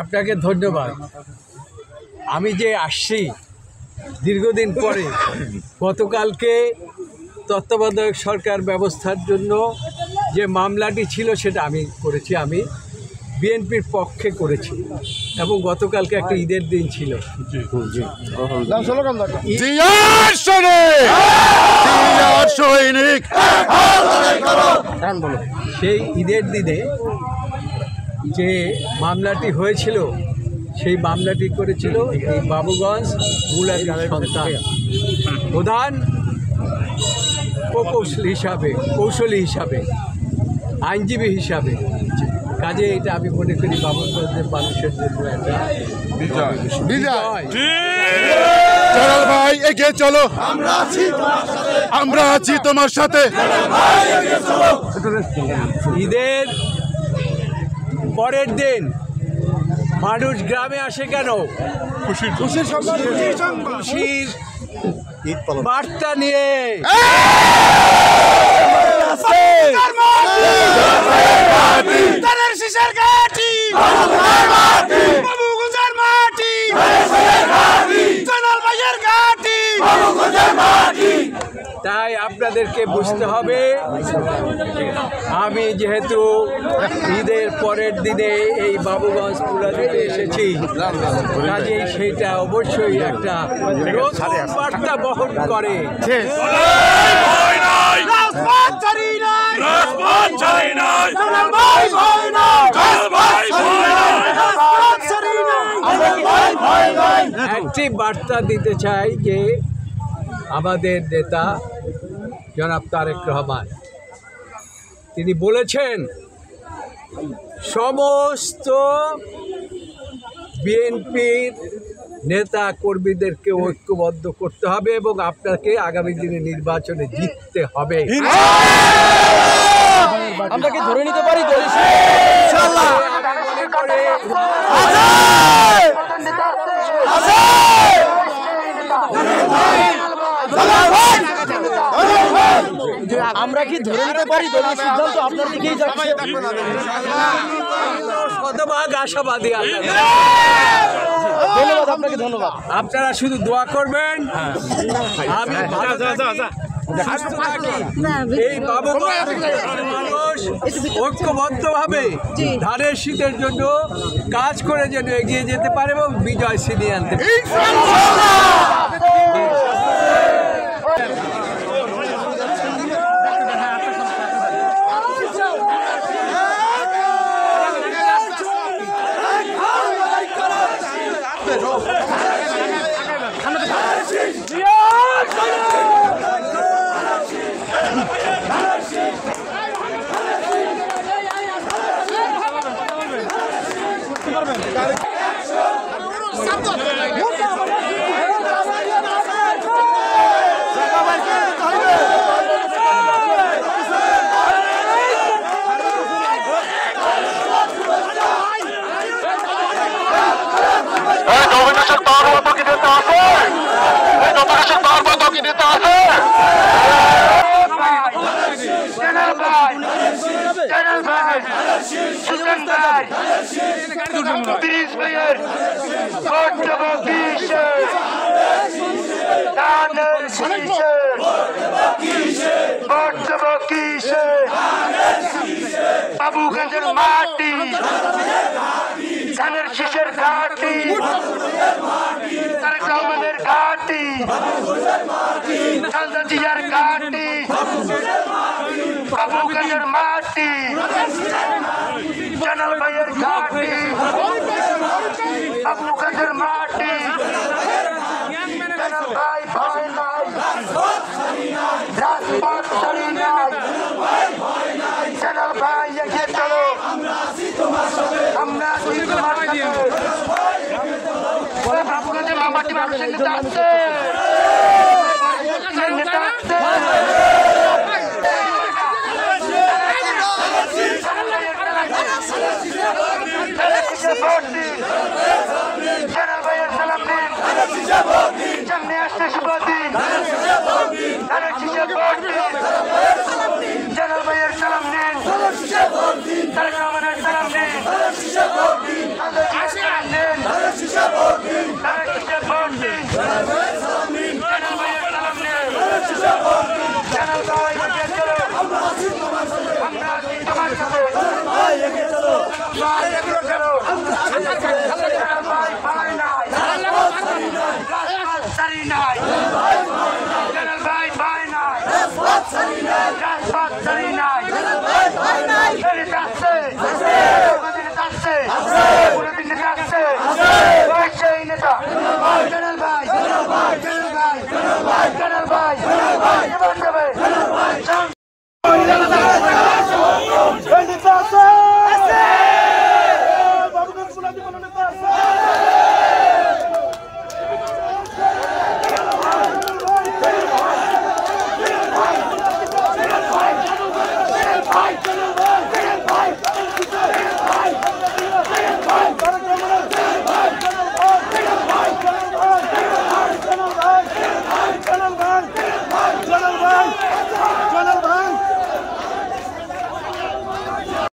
আপনাকে ধন্যবাদ। আমি যে আসছি দীর্ঘদিন পরে, গতকালকে তত্ত্বাবধায়ক সরকার ব্যবস্থার জন্য যে মামলাটি ছিল সেটা আমি করেছি, আমি বিএনপির পক্ষে করেছি এবং গতকালকে একটা ঈদের দিন ছিল। সেই ঈদের দিনে যে মামলাটি হয়েছিল সেই মামলাটি করেছিল এই বাবুগঞ্জ মূলার সন্তান প্রধান কৌশলী হিসাবে আইনজীবী হিসাবে। কাজে এটা আমি মনে করি বাবুগঞ্জের মানুষের জন্য একটা বিজয়। ভাই এগিয়ে চলো, আমরা আছি তোমার সাথে। ঈদের পরের দিন মানুষ গ্রামে আসে কেন? খুশির বার্তা নিয়ে। তাই আপনাদেরকে বুঝতে হবে, আমি যেহেতু ঈদের পরের দিনে এই বাবুগঞ্জ পুরাতে এসেছি, কাজেই সেইটা অবশ্যই একটা বার্তা বহন করে। একটি বার্তা দিতে চাই যে আমাদের নেতা জনাব তারেক রহমান তিনি বলেছেন সমস্ত বিএনপির নেতা কর্মীদেরকে ঐক্যবদ্ধ করতে হবে এবং আপনাকে আগামী দিনে নির্বাচনে জিততে হবে। আমরা কি ধরে নিতে পারি আমরা কি ধরে নিতে পারি দলীয় সিদ্ধান্ত আপনার দিকেই যাচ্ছে? শতভাগ আশাবাদী। ধন্যবাদ আপনাকে, ধন্যবাদ। আপনারা শুধু দোয়া করবেন আমি এই মানুষ ঐক্যবদ্ধভাবে ধানের শীতের জন্য কাজ করে যেন এগিয়ে যেতে পারে এবং বিজয় ছিনিয়ে আনতে পারে। বাবুগঞ্জের মাটি, ধানের শীষের ঘাটি, তারেক রহমানের ঘাটি, খালেদা জিয়ার ঘাটি, বাবুগঞ্জের মাটি, জানাল ভাইয়ের ঘাটি, বাবুগঞ্জের মাটি, জানাল ভাই ভয় নাই, রাজপথ ছাড়ি নাই, জানাল ভাই এগিয়ে চলো, আমরা আছি তোমার সাথে। বাবুগঞ্জের মামাটি মানুষের নেতা আছে, নেতা আছে।